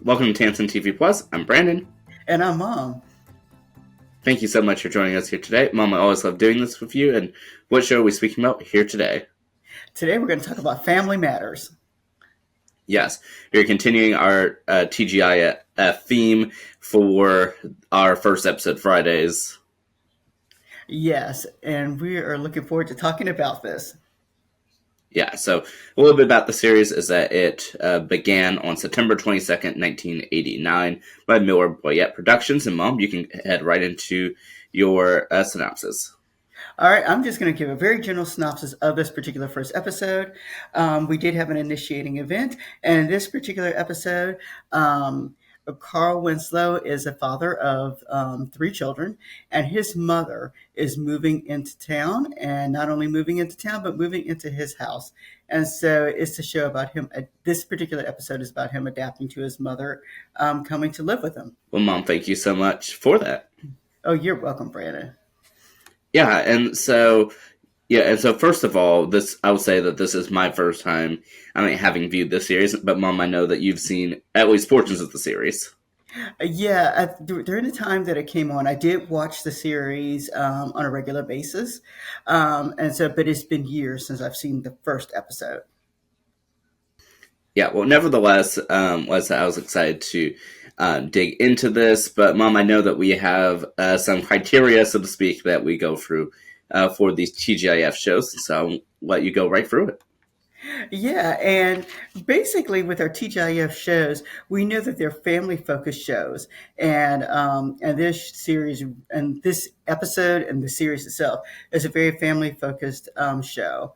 Welcome to Tansson TV Plus. I'm Brandon. And I'm Mom. Thank you so much for joining us here today. Mom, I always love doing this with you. And what show are we speaking about here today? Today we're going to talk about family matters. Yes, we're continuing our TGIF theme for our first episode Fridays. Yes, and we are looking forward to talking about this. Yeah, so a little bit about the series is that it began on September 22nd, 1989 by Miller Boyett Productions. And Mom, you can head right into your synopsis. All right, I'm just going to give a very general synopsis of this particular first episode. We did have an initiating event, and in this particular episode, Carl Winslow is a father of three children, and his mother is moving into town, and not only moving into town, but moving into his house. And so it's a show about him. This particular episode is about him adapting to his mother coming to live with him. Well, Mom, thank you so much for that. Oh, you're welcome, Brandon. Yeah, and so first of all, this I would say that this is my first time, having viewed this series. But Mom, I know that you've seen at least portions of the series. Yeah, during the time that it came on, I did watch the series on a regular basis, but it's been years since I've seen the first episode. Yeah, well, nevertheless, I was excited to dig into this. But Mom, I know that we have some criteria, so to speak, that we go through for these TGIF shows. So I'll let you go right through it. Yeah, and basically with our TGIF shows, we know that they're family-focused shows, and this series and this episode and the series itself is a very family-focused show.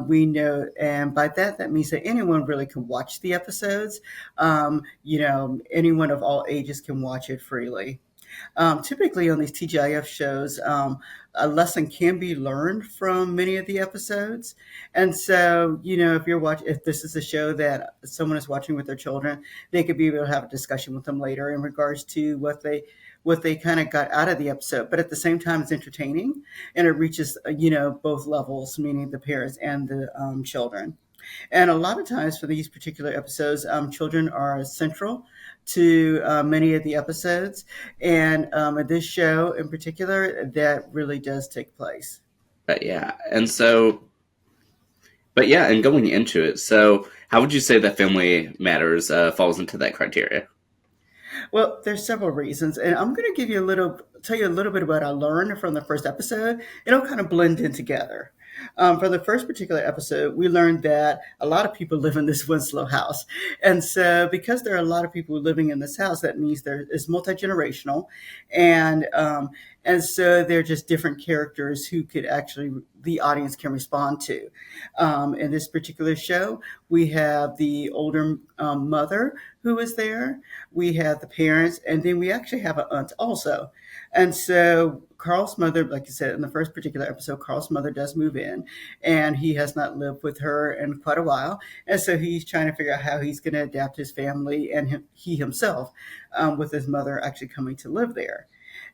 We know, and by that means that anyone really can watch the episodes. Anyone of all ages can watch it freely. Typically on these TGIF shows, a lesson can be learned from many of the episodes. And so, if this is a show that someone is watching with their children, they could be able to have a discussion with them later in regards to what they kind of got out of the episode. But at the same time, it's entertaining and it reaches, both levels, meaning the parents and the children. And a lot of times for these particular episodes, children are central to many of the episodes. And this show in particular, that really does take place. But yeah, and going into it, so how would you say that Family Matters falls into that criteria? Well, there's several reasons, and I'm going to tell you a little bit about what I learned from the first episode. It'll kind of blend in together. For the first particular episode, we learned that a lot of people live in this Winslow house. And so because there are a lot of people living in this house, that means there is multi-generational. And so they're just different characters who the audience can respond to. In this particular show, we have the older mother who is there. We have the parents, and then we actually have an aunt also. And so Carl's mother, like I said, in the first particular episode, Carl's mother does move in, and he has not lived with her in quite a while. And so he's trying to figure out how he's going to adapt his family and he himself with his mother actually coming to live there.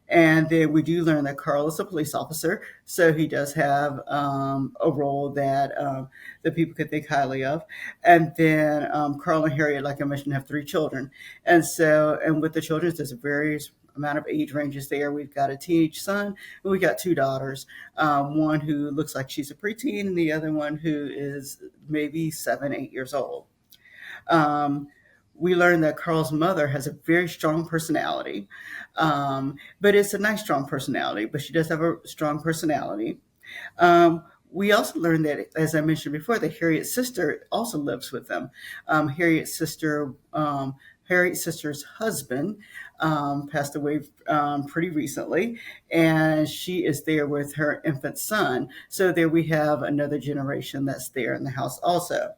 And then we do learn that Carl is a police officer, so he does have a role that people could think highly of. And then Carl and Harriet, like I mentioned, have three children, and with the children, there's a various amount of age ranges there. We've got a teenage son, and we got two daughters. One who looks like she's a preteen, and the other one who is maybe 7, 8 years old. We learned that Carl's mother has a very strong personality, but it's a nice strong personality, but she does have a strong personality. We also learned that, as I mentioned before, that Harriet's sister also lives with them. Harriet's sister's husband passed away pretty recently, and she is there with her infant son. So there we have another generation that's there in the house also.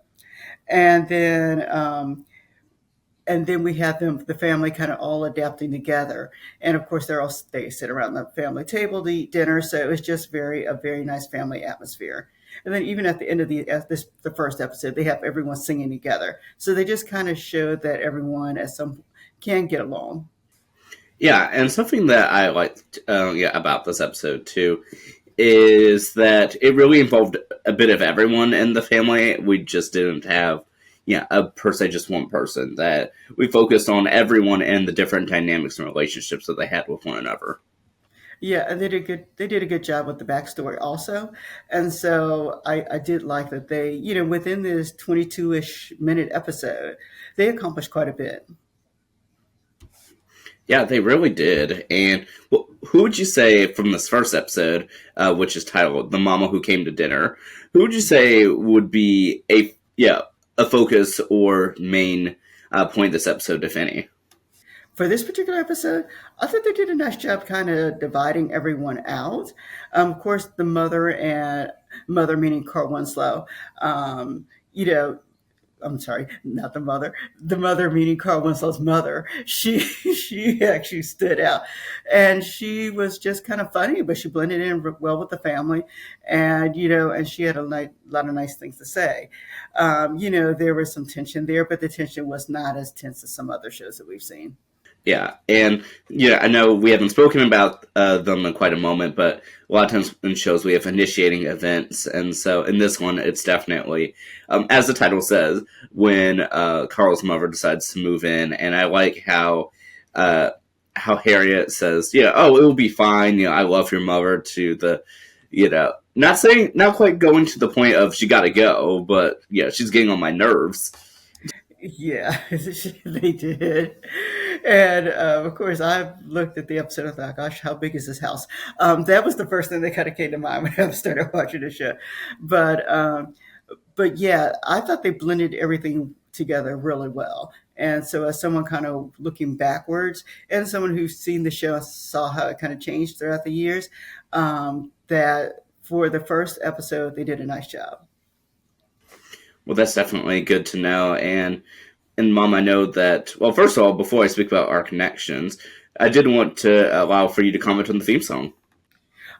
And then we have the family kind of all adapting together. And of course, they sit around the family table to eat dinner. So it's just a very nice family atmosphere. And then even at the end of the first episode, they have everyone singing together. So they just kind of showed that everyone can get along. Yeah, and something that I liked about this episode too is that it really involved a bit of everyone in the family. We just didn't have yeah, a per se just one person. That we focused on everyone and the different dynamics and relationships that they had with one another. Yeah, and they did a good job with the backstory also. And so I did like that they, within this 22-ish minute episode, they accomplished quite a bit. Yeah, they really did. And who would you say from this first episode, which is titled "The Mama Who Came to Dinner"? Who would you say would be a focus or main point of this episode, if any? For this particular episode, I thought they did a nice job kind of dividing everyone out. Of course, the mother meaning Carl Winslow, you know, I'm sorry, not the mother meaning Carl Winslow's mother. She actually stood out, and she was just kind of funny, but she blended in well with the family, and and she had a lot of nice things to say. There was some tension there, but the tension was not as tense as some other shows that we've seen. Yeah, and I know we haven't spoken about them in quite a moment, but a lot of times in shows we have initiating events, and so in this one, it's definitely, as the title says, when Carl's mother decides to move in, and I like uh, how Harriet says, "Yeah, oh, it will be fine. I love your mother." To the, not quite going to the point of she got to go, but yeah, she's getting on my nerves. Yeah, they did. And of course, I looked at the episode and thought, gosh, how big is this house? That was the first thing that kind of came to mind when I started watching the show. But, um, but yeah, I thought they blended everything together really well. And so, as someone kind of looking backwards and someone who's seen the show and saw how it kind of changed throughout the years, that for the first episode, they did a nice job. Well, that's definitely good to know. And Mom, I know that. Well, first of all, before I speak about our connections, I did want to allow for you to comment on the theme song.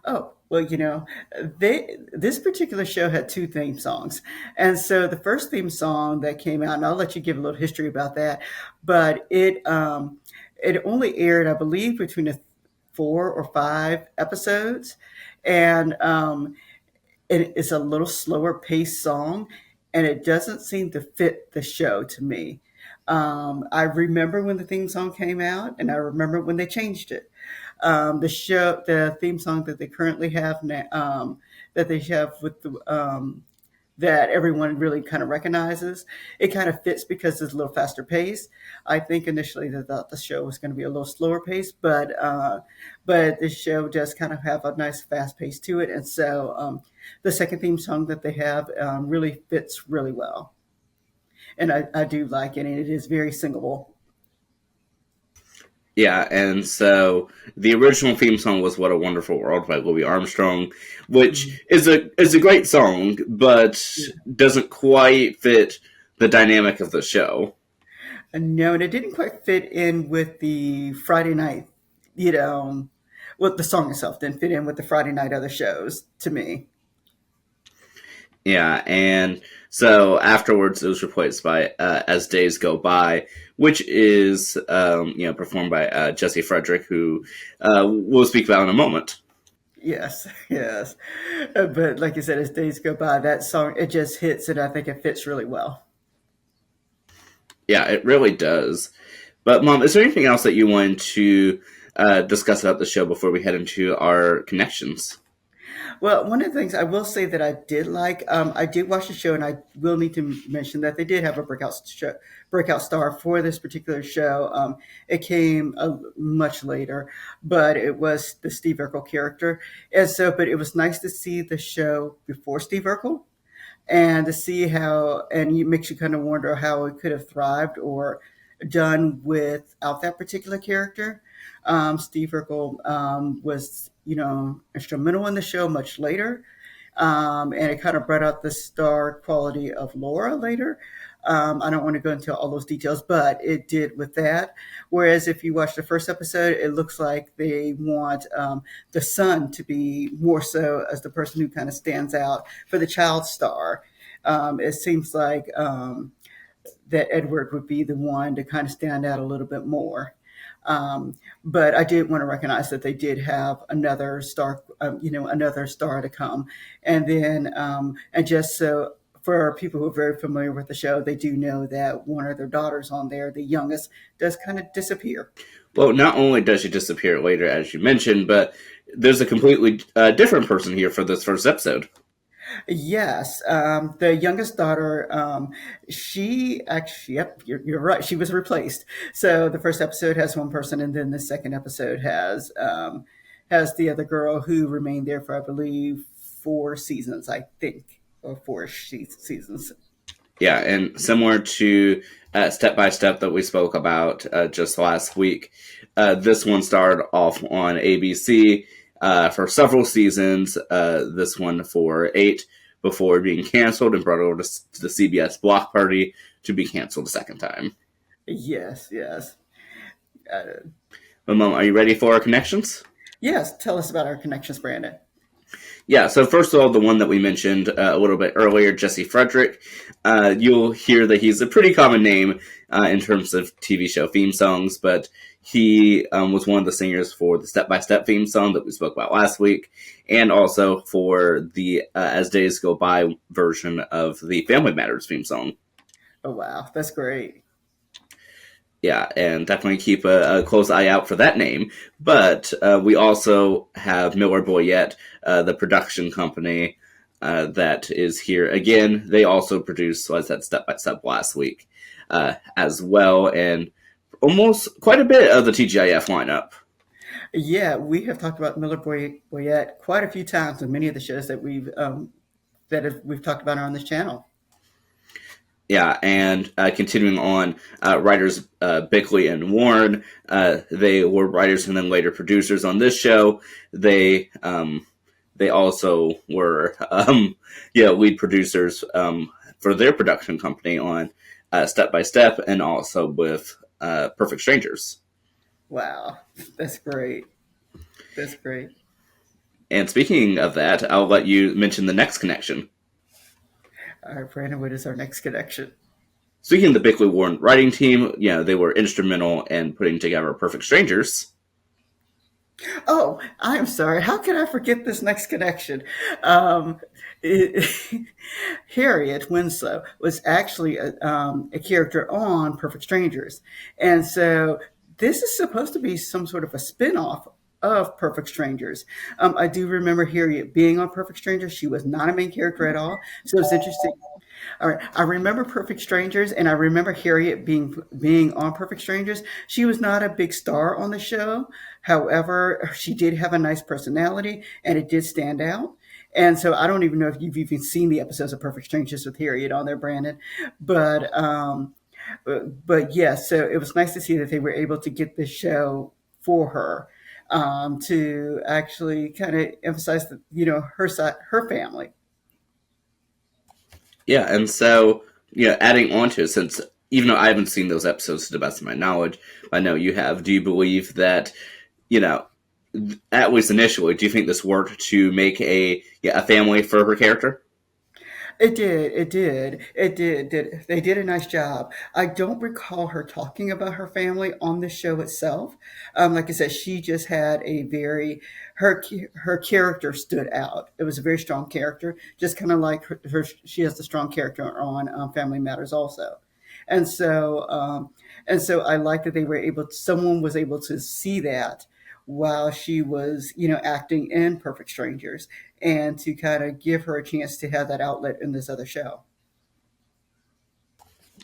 Oh, well, this particular show had two theme songs. And so the first theme song that came out, and I'll let you give a little history about that, but it only aired, I believe, between 4 or 5 episodes. And it's a little slower paced song, and it doesn't seem to fit the show to me. I remember when the theme song came out, and I remember when they changed it. The theme song that they currently have now, that they have with the that everyone really kind of recognizes. It kind of fits because it's a little faster pace. I think initially they thought the show was going to be a little slower pace, but the show does kind of have a nice fast pace to it, and so the second theme song that they have really fits really well, and I do like it, and it is very singable. Yeah, and so the original theme song was "What a Wonderful World" by Louis Armstrong, which is a great song, but doesn't quite fit the dynamic of the show. No, and it didn't quite fit in with the Friday night, you know, well, the song itself didn't fit in with the Friday night other shows to me. Yeah, and so afterwards it was replaced by "As Days Go By," which is performed by Jesse Frederick, who we'll speak about in a moment. Yes, yes. But like you said, as days go by, that song, it just hits and I think it fits really well. Yeah, it really does. But Mom, is there anything else that you wanted to discuss about the show before we head into our connections? Well, one of the things I will say that I did like, I did watch the show, and I will need to mention that they did have a breakout star for this particular show. It came much later, but it was the Steve Urkel character, and so. But it was nice to see the show before Steve Urkel, and to see how, and it makes you kind of wonder how it could have thrived or done without that particular character. Steve Urkel was, instrumental in the show much later, and it kind of brought out the star quality of Laura later. I don't want to go into all those details, but it did with that. Whereas if you watch the first episode, it looks like they want the son to be more so as the person who kind of stands out for the child star. It seems like that Edward would be the one to kind of stand out a little bit more. But I did want to recognize that they did have another star, another star to come, and then and just so for people who are very familiar with the show, they do know that one of their daughters on there, the youngest, does kind of disappear. Well, not only does she disappear later, as you mentioned, but there's a completely different person here for this first episode. Yes, the youngest daughter, she actually, yep, you're right. She was replaced. So the first episode has one person, and then the second episode has the other girl who remained there for, I believe, 4 seasons, I think, or seasons. Yeah, and similar to Step by Step that we spoke about just last week, this one started off on ABC for several seasons. This one for 8 before being canceled and brought over to the CBS Block Party to be canceled a second time. Yes, yes, But Mom, are you ready for our connections? yes. Tell us about our connections, Brandon. Yeah, so first of all, the one that we mentioned a little bit earlier, Jesse Frederick, you'll hear that he's a pretty common name in terms of TV show theme songs, but he was one of the singers for the Step by Step theme song that we spoke about last week, and also for the As Days Go By version of the Family Matters theme song. Oh wow, that's great. Yeah, and definitely keep a close eye out for that name. But we also have Miller Boyette, the production company that is here again. They also produced, so I said, Step by Step last week as well, and almost quite a bit of the TGIF lineup. Yeah, we have talked about Boyette quite a few times in many of the shows we've talked about on this channel. Yeah, and continuing on, writers Bickley and Warren, they were writers and then later producers on this show. They also were lead producers for their production company on Step by Step and also with Perfect Strangers. Wow, that's great. That's great. And speaking of that, I'll let you mention the next connection. All right, Brandon, what is our next connection? Speaking of the Bickley Warren writing team, they were instrumental in putting together Perfect Strangers. Oh, I'm sorry. How can I forget this next connection? Um, it, Harriet Winslow was actually a character on Perfect Strangers. And so this is supposed to be some sort of a spin-off of Perfect Strangers. I do remember Harriet being on Perfect Strangers. She was not a main character at all. So it's interesting. All right. I remember Perfect Strangers, and I remember Harriet being on Perfect Strangers. She was not a big star on the show. However, she did have a nice personality, and it did stand out. And so I don't even know if you've even seen the episodes of Perfect Strangers with Harriet on there, Brandon. But but yes, so it was nice to see that they were able to get this show for her to actually kind of emphasize the, her side, her family. Yeah, and so adding on to it, since even though I haven't seen those episodes to the best of my knowledge, I know you have. Do you believe that you know, at least initially, do you think this worked to make a family for her character? It did. It did. It did. They did a nice job. I don't recall her talking about her family on the show itself. Like I said, she just had a very her character stood out. It was a very strong character, just kind of like she has the strong character on Family Matters also, and so I like that they were able. Someone was able to see that while she was, acting in Perfect Strangers, and to kind of give her a chance to have that outlet in this other show.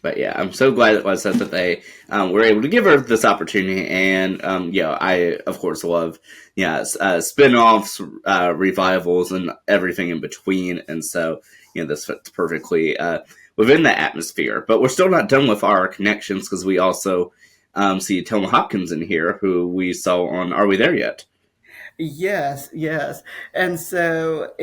But yeah, I'm so glad it was that they were able to give her this opportunity, and I of course love spin-offs, revivals, and everything in between, and so this fits perfectly within the atmosphere. But we're still not done with our connections because we also see Thelma Hopkins in here, who we saw on Are We There Yet? Yes, yes. And so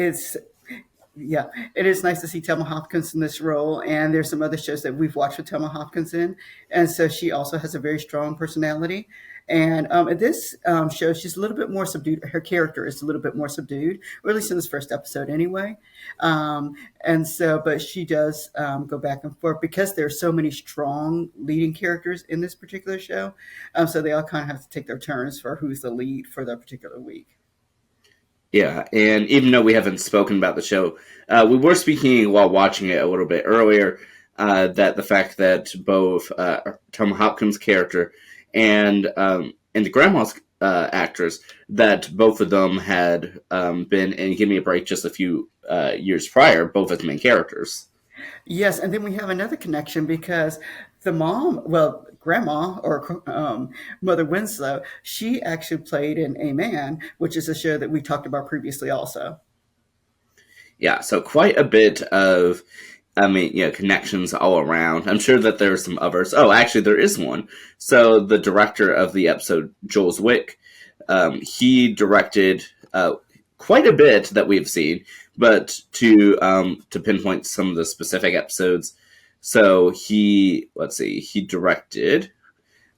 yeah, it is nice to see Thelma Hopkins in this role. And there's some other shows that we've watched with Thelma Hopkins in. And so she also has a very strong personality. And in this show, she's a little bit more subdued. Her character is a little bit more subdued, or at least in this first episode anyway. And so, but she does go back and forth because there's so many strong leading characters in this particular show. So they all kind of have to take their turns for who's the lead for that particular week. Yeah, and even though we haven't spoken about the show, we were speaking while watching it a little bit earlier. That the fact that both Tom Hopkins' character and the grandma's actress, that both of them had been in Give Me a Break just a few years prior, both as main characters. Yes, and then we have another connection because the mom, well, grandma or Mother Winslow, she actually played in A Man, which is a show that we talked about previously also. Yeah, so quite a bit of, I mean, connections all around. I'm sure that there are some others. Oh, actually, there is one. So the director of the episode, Joel Zwick, he directed quite a bit that we've seen, but to pinpoint some of the specific episodes. So he directed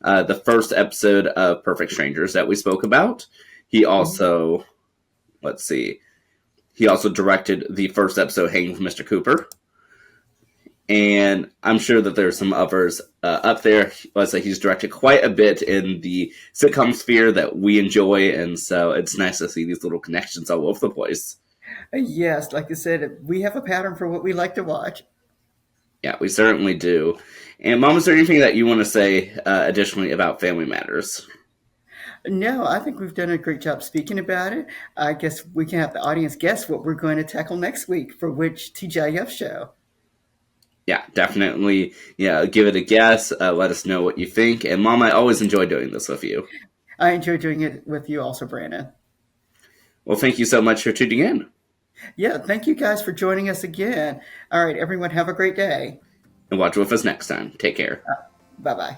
the first episode of Perfect Strangers that we spoke about. He Mhm. also, let's see, he also directed the first episode, Hanging with Mr. Cooper. And I'm sure that there's some others up there. Let's say he's directed quite a bit in the sitcom sphere that we enjoy, and so it's nice to see these little connections all over the place. Yes, like I said, we have a pattern for what we like to watch. Yeah, we certainly do. And Mom, is there anything that you want to say additionally about Family Matters? No, I think we've done a great job speaking about it. I guess we can have the audience guess what we're going to tackle next week for which TGIF show. Yeah, definitely. Yeah, give it a guess. Let us know what you think. And Mom, I always enjoy doing this with you. I enjoy doing it with you also, Brandon. Well, thank you so much for tuning in, Yeah, thank you guys for joining us again. All right, everyone, have a great day. and watch with us next time. Take care. Bye bye.